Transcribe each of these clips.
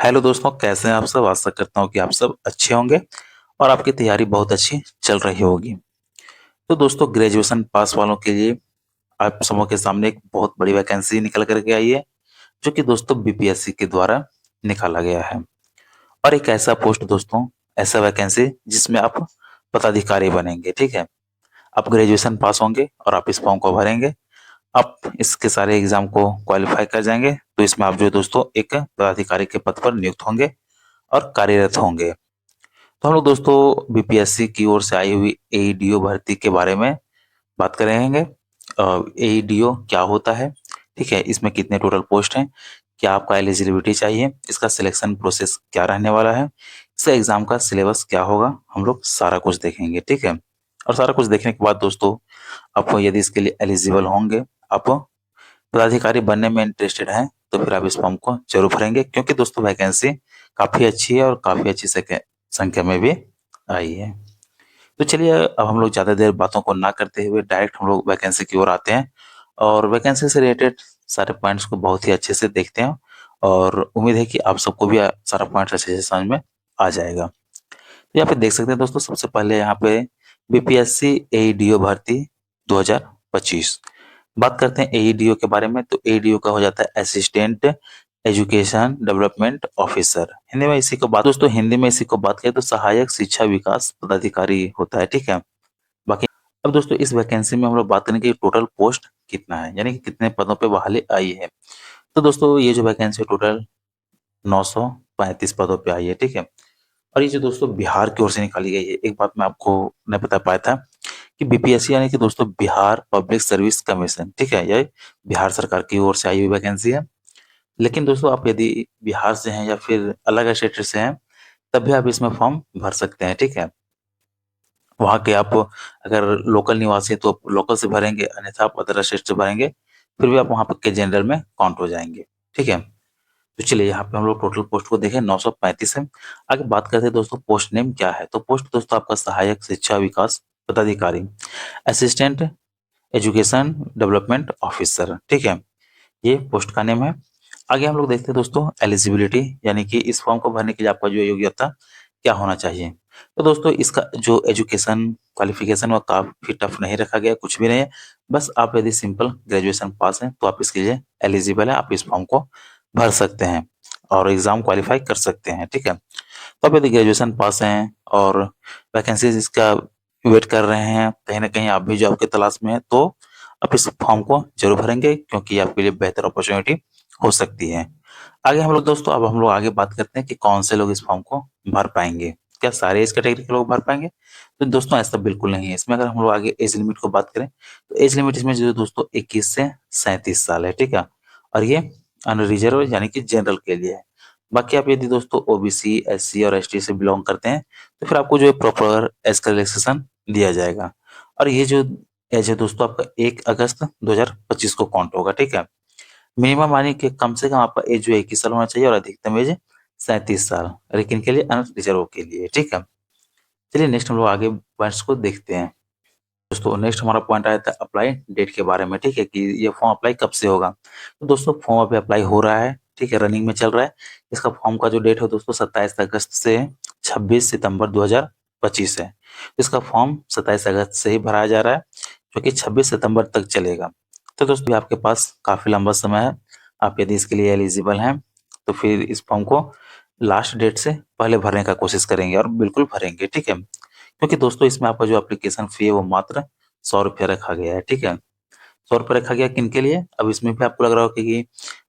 Hello दोस्तों, कैसे हैं आप सब। आशा करता हूँ कि आप सब अच्छे होंगे और आपकी तैयारी बहुत अच्छी चल रही होगी। तो दोस्तों, ग्रेजुएशन पास वालों के लिए आप सबों के सामने एक बहुत बड़ी वैकेंसी निकल करके आई है, जो कि दोस्तों बीपीएससी के द्वारा निकाला गया है। और एक ऐसा पोस्ट दोस्तों, ऐसा वैकेंसी जिसमें आप पदाधिकारी बनेंगे। ठीक है, आप ग्रेजुएशन पास होंगे और आप इस फॉर्म को भरेंगे। आप इसके सारे एग्जाम को क्वालिफाई कर जाएंगे तो इसमें आप जो है दोस्तों एक पदाधिकारी के पद पर नियुक्त होंगे और कार्यरत होंगे। तो हम लोग दोस्तों बीपीएससी की ओर से आई हुई एईडीओ भर्ती के बारे में बात करेंगे। एईडीओ क्या होता है, ठीक है, इसमें कितने टोटल पोस्ट हैं, क्या आपका एलिजिबिलिटी चाहिए, इसका सिलेक्शन प्रोसेस क्या रहने वाला है, इसका एग्जाम का सिलेबस क्या होगा, हम लोग सारा कुछ देखेंगे। ठीक है, और सारा कुछ देखने के बाद दोस्तों, आपको यदि इसके लिए एलिजिबल होंगे, आप पदाधिकारी बनने में इंटरेस्टेड हैं, तो फिर आप इस फॉर्म को जरूर भरेंगे, क्योंकि दोस्तों वैकेंसी काफी अच्छी है और काफी अच्छी संख्या में भी आई है। तो चलिए, अब हम लोग ज्यादा देर बातों को ना करते हुए डायरेक्ट हम लोग वैकेंसी की ओर आते हैं और वैकेंसी से रिलेटेड सारे पॉइंट्स को बहुत ही अच्छे से देखते हैं। और उम्मीद है कि आप सबको भी सारा पॉइंट्स अच्छे से समझ में आ जाएगा। तो यहाँ पे देख सकते हैं दोस्तों, सबसे पहले यहाँ पे बीपीएससी एईडीओ भर्ती 2025 बात करते हैं एईडीओ के बारे में। तो एईडीओ का हो जाता है assistant education development officer. Hindi में इसी को बात दोस्तों हिंदी में इसी को बात करें तो सहायक शिक्षा विकास पदाधिकारी होता है। ठीक है, बाकी अब दोस्तों इस वैकेंसी में हम लोग बात करेंगे टोटल पोस्ट कितना है, यानी कि कितने पदों पे बहाली आई है। तो दोस्तों ये जो वैकेंसी टोटल 935 पदों पे आई है। ठीक है, और ये जो दोस्तों बिहार की ओर से निकाली गई है, एक बात मैं आपको नहीं बता पाया था कि बीपीएससी यानी कि दोस्तों बिहार पब्लिक सर्विस कमीशन, ठीक है, ये बिहार सरकार की ओर से आई हुई वैकेंसी है। लेकिन दोस्तों आप यदि बिहार से हैं या फिर अलग स्टेट से हैं, तब भी आप इसमें फॉर्म भर सकते हैं। ठीक है, वहाँ के आप अगर लोकल निवासी हैं तो आप लोकल से भरेंगे, अन्यथा आप अदर स्टेट से भरेंगे, फिर भी आप वहाँ पर के जनरल में काउंट हो जाएंगे। ठीक है, तो चलिए यहाँ पे हम लोग टोटल पोस्ट को देखें, 935 है। आगे बात करते हैं दोस्तों पोस्ट नेम क्या है। तो पोस्ट दोस्तों आपका सहायक शिक्षा विकास पदाधिकारी, असिस्टेंट एजुकेशन डेवलपमेंट ऑफिसर। ठीक है, ये पोस्ट का नेम है। आगे हम लोग देखते हैं दोस्तों एलिजिबिलिटी, यानी कि इस फॉर्म को भरने के लिए आपका जो योग्यता क्या होना चाहिए। तो दोस्तों इसका जो एजुकेशन क्वालिफिकेशन वो काफी टफ नहीं रखा गया, कुछ भी नहीं है। बस आप यदि सिंपल ग्रेजुएशन पास हैं तो आप इसके लिए एलिजिबल है, आप इस फॉर्म को भर सकते हैं और एग्जाम क्वालिफाई कर सकते हैं। ठीक है, तो आप यदि ग्रेजुएशन पास हैं और वैकेंसीज इसका वेट कर रहे हैं, कहीं ना कहीं आप भी जॉब की तलाश में हैं, तो आप इस फॉर्म को जरूर भरेंगे, क्योंकि आपके लिए बेहतर अपॉर्चुनिटी हो सकती है। आगे हम लोग दोस्तों अब हम लोग आगे बात करते हैं कि कौन से लोग इस फॉर्म को भर पाएंगे। क्या सारे इस कैटेगरी के लोग भर पाएंगे? तो दोस्तों ऐसा बिल्कुल नहीं है। इसमें अगर हम लोग आगे एज लिमिट को बात करें तो एज लिमिट इसमें जो है दोस्तों 21 से 37 साल है। ठीक है, और ये अनरिजर्व यानी कि जनरल के लिए है। बाकी आप यदि दोस्तों ओबीसी एससी और एसटी से बिलोंग करते हैं तो फिर आपको जो है प्रॉपर एज का रिलैक्सेशन दिया जाएगा। और ये जो एज है दोस्तों आपका 1 अगस्त 2025 को काउंट होगा। ठीक है, मिनिमम यानी कि कम से कम आपका एज जो है 21 साल होना चाहिए और अधिकतम एज 37 साल, लेकिन के लिए अनरिजर्व के लिए। ठीक है, चलिए नेक्स्ट हम लोग आगे पॉइंट्स को देखते हैं। दोस्तों नेक्स्ट हमारा पॉइंट आया था अप्लाई डेट के बारे में। ठीक है, कि ये फॉर्म अप्लाई कब से होगा। तो दोस्तों फॉर्म अभी अप्लाई हो रहा है, ठीक है, रनिंग में चल रहा है। इसका फॉर्म का जो डेट है दोस्तों 27 अगस्त से 26 सितंबर 2025 है। इसका फॉर्म 27 अगस्त से ही भराया जा रहा है, जो कि 26 सितंबर तक चलेगा। तो दोस्तों आपके पास काफी लंबा समय है। आप यदि इसके लिए एलिजिबल हैं तो फिर इस फॉर्म को लास्ट डेट से पहले भरने का कोशिश करेंगे और बिल्कुल भरेंगे। ठीक है, क्योंकि दोस्तों इसमें आपका जो एप्लीकेशन फी है वो मात्र 100 रुपया रखा गया है। ठीक है, 100 रुपया रखा गया किन के लिए। अब इसमें भी आपको लग रहा होगा कि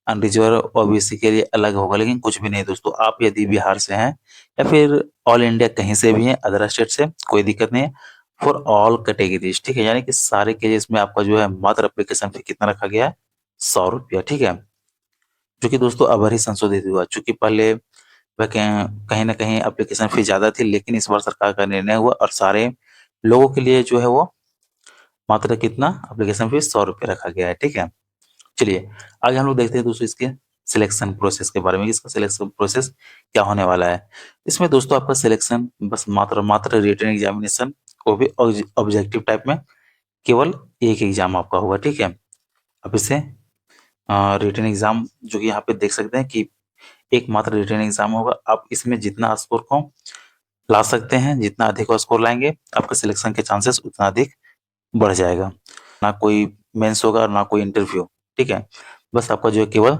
अनरिजर्व ओबीसी के लिए अलग होगा, लेकिन कुछ भी नहीं दोस्तों। आप यदि बिहार से हैं या फिर ऑल इंडिया कहीं से भी हैं, अदर स्टेट से, कोई दिक्कत नहीं है। फॉर ऑल कैटेगरीज, ठीक है, यानी कि सारे के लिए इसमें आपका जो है मात्र एप्लीकेशन फी कितना रखा गया है, 100 रुपया। ठीक है, जो कि दोस्तों अब ही संशोधित हुआ, चूंकि पहले वह कहीं ना कहीं एप्लीकेशन फी ज्यादा थी, लेकिन इस बार सरकार का निर्णय हुआ और सारे लोगों के लिए जो है वो मात्र कितना एप्लीकेशन फीस 100 रुपये रखा गया है। ठीक है, चलिए आगे हम लोग देखते हैं दोस्तों इसके सिलेक्शन प्रोसेस के बारे में। इसका सिलेक्शन प्रोसेस क्या होने वाला है। इसमें दोस्तों आपका सिलेक्शन बस मात्र रिटन एग्जामिनेशन, वो भी ऑब्जेक्टिव टाइप में, केवल एक एग्जाम आपका होगा। ठीक है, अब इसे रिटन एग्जाम जो कि यहाँ पे देख सकते हैं कि एकमात्र रिटन एग्जाम होगा। आप इसमें जितना स्कोर को ला सकते हैं, जितना अधिक स्कोर लाएंगे आपके सिलेक्शन के चांसेस उतना अधिक बढ़ जाएगा। ना कोई मेंस होगा ना कोई इंटरव्यू, ठीक है। बस आपका जो है केवल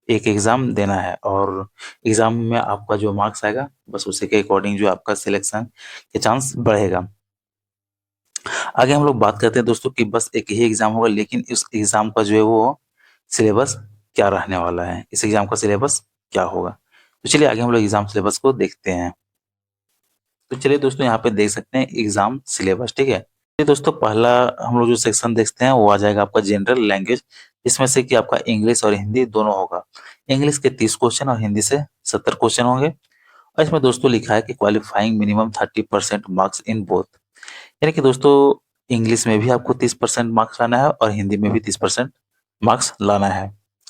एक एग्जाम देना है और एग्जाम में आपका जो मार्क्स आएगा बस उसी के अकॉर्डिंग जो आपका सिलेक्शन के चांस बढ़ेगा। आगे हम लोग बात करते हैं दोस्तों कि बस एक ही एग्जाम होगा, लेकिन इस एग्जाम का जो है वो सिलेबस क्या रहने वाला है, इस एग्जाम का सिलेबस क्या होगा। तो चलिए आगे हम लोग एग्जाम सिलेबस को देखते हैं। तो चलिए दोस्तों यहाँ पे देख सकते हैं एग्जाम सिलेबस, ठीक है। ये दोस्तों पहला हम लोग जो सेक्शन देखते हैं वो आ जाएगा आपका जनरल लैंग्वेज, जिसमें से कि आपका इंग्लिश और हिंदी दोनों होगा। इंग्लिश के 30 क्वेश्चन और हिंदी से 70 क्वेश्चन होंगे। और इसमें दोस्तों लिखा है कि qualifying minimum 30% marks in both, यानी कि दोस्तों इंग्लिश में भी आपको 30% मार्क्स लाना है और हिंदी में भी 30% मार्क्स लाना है,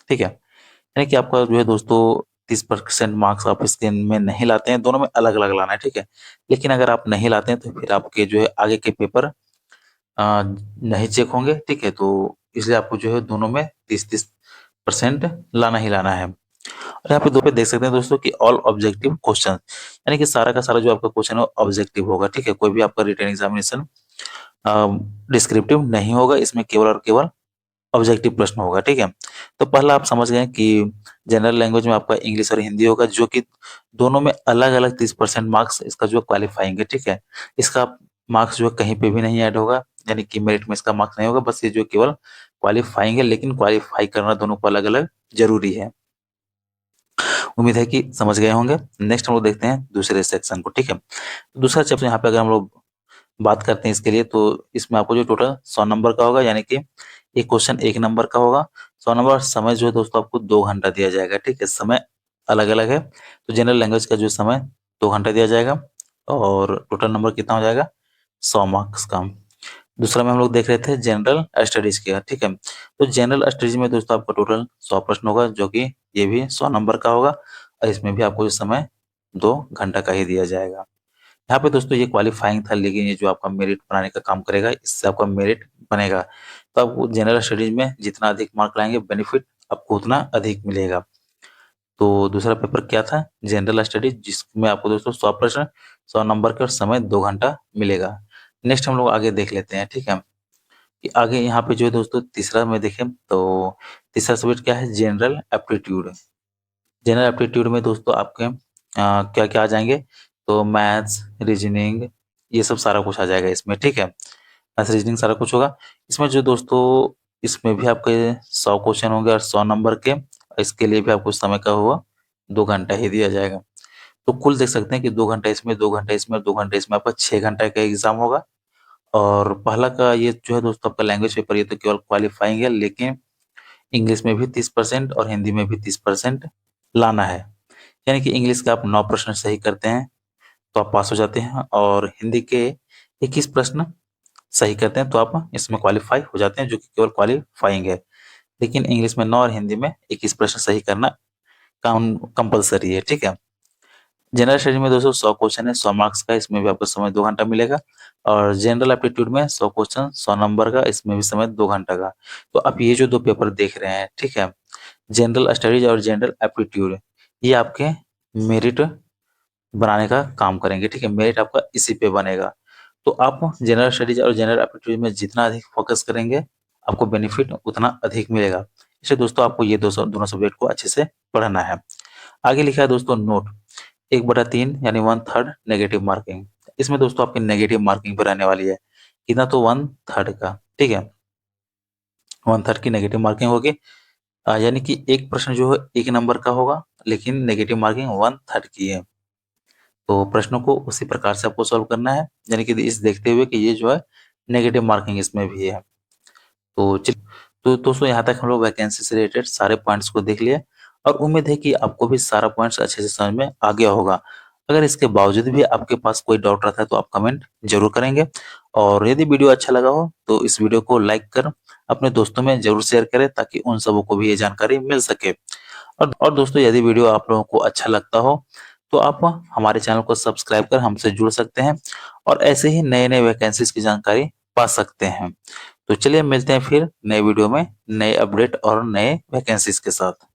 ठीक है। यानी कि आपका जो है दोस्तों 30% मार्क्स आप इसके में नहीं लाते हैं, दोनों में अलग अलग लाना है, ठीक है। लेकिन अगर आप नहीं लाते हैं तो फिर आपके जो है आगे के पेपर नहीं चेक होंगे, ठीक है। तो इसलिए आपको जो है दोनों में 30% लाना ही लाना है। और यहाँ पे दो पे देख सकते हैं दोस्तों कि ऑल ऑब्जेक्टिव क्वेश्चन, यानी कि सारा का सारा जो आपका क्वेश्चन है ऑब्जेक्टिव होगा, ठीक है। कोई भी आपका रिटन एग्जामिनेशन डिस्क्रिप्टिव नहीं होगा, इसमें केवल और केवल ऑब्जेक्टिव प्रश्न होगा, ठीक है। तो पहला आप समझ गए कि जनरल लैंग्वेज में आपका इंग्लिश और हिंदी होगा, जो कि दोनों में अलग अलग 30% मार्क्स इसका जो क्वालिफाइंग है, ठीक है। इसका मार्क्स जो है कहीं पे भी नहीं ऐड होगा, यानी कि मेरिट में इसका मार्क्स नहीं होगा, बस ये जो केवल क्वालिफाइंग है, लेकिन क्वालिफाई करना दोनों को अलग अलग जरूरी है। उम्मीद है कि समझ गए होंगे। नेक्स्ट हम लोग देखते हैं दूसरे सेक्शन को, ठीक है। दूसरा चैप्टर यहाँ पे अगर हम लोग बात करते हैं इसके लिए, तो इसमें आपको जो टोटल 100 नंबर का होगा, यानी कि एक क्वेश्चन 1 नंबर का होगा। 100 नंबर समय जो है दोस्तों आपको 2 घंटा दिया जाएगा, ठीक है। समय अलग अलग है, तो जनरल लैंग्वेज का जो समय 2 घंटा दिया जाएगा और टोटल नंबर कितना हो जाएगा 100 मार्क्स का। दूसरा में हम लोग देख रहे थे जनरल स्टडीज का, ठीक है। तो जनरल स्टडीज में दोस्तों आपका टोटल 100 प्रश्न होगा, जो कि ये भी 100 नंबर का होगा और इसमें भी आपको जो समय 2 घंटा का ही दिया जाएगा। यहाँ पे दोस्तों ये क्वालिफाइंग था, लेकिन ये जो आपका मेरिट बनाने का काम करेगा, इससे आपका मेरिट बनेगा। तो आपको जनरल स्टडीज में जितना अधिक मार्क लाएंगे बेनिफिट आपको उतना अधिक मिलेगा। तो दूसरा पेपर क्या था जनरल स्टडीज, जिसमें आपको दोस्तों 100 प्रश्न 100 नंबर के और समय 2 घंटा मिलेगा। नेक्स्ट हम लोग आगे देख लेते हैं, ठीक है। कि आगे यहाँ पे जो है दोस्तों तीसरा में देखें तो तीसरा सब्जेक्ट क्या है जनरल एप्टीट्यूड। जनरल एप्टीट्यूड में दोस्तों आपके क्या क्या आ जाएंगे, तो मैथ्स रीजनिंग ये सब सारा कुछ आ जाएगा इसमें, ठीक है। मैथ्स रीजनिंग सारा कुछ होगा इसमें जो दोस्तों, इसमें भी आपके 100 क्वेश्चन होंगे और 100 नंबर के, इसके लिए भी आपको समय का हुआ 2 घंटा ही दिया जाएगा। तो कुल देख सकते हैं कि 2 घंटा इसमें 2 घंटा इसमें 2 घंटा इसमें आपका 6 घंटा का एग्जाम होगा। और पहला का ये जो है दोस्तों आपका लैंग्वेज पेपर, ये तो केवल क्वालिफाइंग है, लेकिन इंग्लिश में भी 30% और हिंदी में भी 30% लाना है। यानी कि इंग्लिश का आप 9 प्रश्न सही करते हैं तो आप पास हो जाते हैं, और हिंदी के 21 प्रश्न सही करते हैं तो आप इसमें क्वालिफाई हो जाते हैं, जो कि केवल क्वालिफाइंग है। लेकिन इंग्लिश में 9 और हिंदी में 21 प्रश्न सही करना कंपलसरी है, ठीक है। जनरल स्टडी में दोस्तों 100 क्वेश्चन है 100 मार्क्स का, इसमें भी आपको समय 2 घंटा मिलेगा। और जनरल एप्टीट्यूड में 100 क्वेश्चन 100 नंबर का, इसमें भी समय 2 घंटा का। तो आप ये जो 2 पेपर देख रहे हैं, ठीक है, जनरल स्टडीज और जनरल एप्टीट्यूड, ये आपके मेरिट बनाने का काम करेंगे, ठीक है। मेरिट आपका इसी पे बनेगा। तो आप जनरल स्टडीज और जनरल एप्टीट्यूड में जितना अधिक फोकस करेंगे आपको बेनिफिट उतना अधिक मिलेगा। इसलिए दोस्तों आपको ये दोनों सब्जेक्ट को अच्छे से पढ़ना है। आगे लिखा है दोस्तों नोट 1/3 यानी 1/3 नेगेटिव मार्किंग। इसमें दोस्तों आपकी नेगेटिव मार्किंग पर रहने वाली है कितना, तो 1/3 का, ठीक है। 1/3 की नेगेटिव मार्किंग होगी, यानी कि एक प्रश्न जो है 1 नंबर का होगा, लेकिन नेगेटिव मार्किंग 1/3 की है। तो प्रश्नों को उसी प्रकार से आपको सॉल्व करना है, यानी कि इस देखते हुए कि ये जो है नेगेटिव मार्किंग इसमें भी है। तो तो दोस्तों यहाँ तक हम लोग वैकेंसी से रिलेटेड सारे पॉइंट्स को देख लिए, और उम्मीद है कि आपको भी सारा पॉइंट्स अच्छे से समझ में आ गया होगा। अगर इसके बावजूद भी आपके पास कोई डाउट रहता है तो आप कमेंट जरूर करेंगे। और यदि वीडियो अच्छा लगा हो तो इस वीडियो को लाइक कर अपने दोस्तों में जरूर शेयर करें, ताकि उन सबों को भी ये जानकारी मिल सके। और दोस्तों यदि वीडियो आप लोगों को अच्छा लगता हो तो आप हमारे चैनल को सब्सक्राइब कर हमसे जुड़ सकते हैं और ऐसे ही नए नए वैकेंसीज की जानकारी पा सकते हैं। तो चलिए मिलते हैं फिर नए वीडियो में नए अपडेट और नए वैकेंसीज के साथ।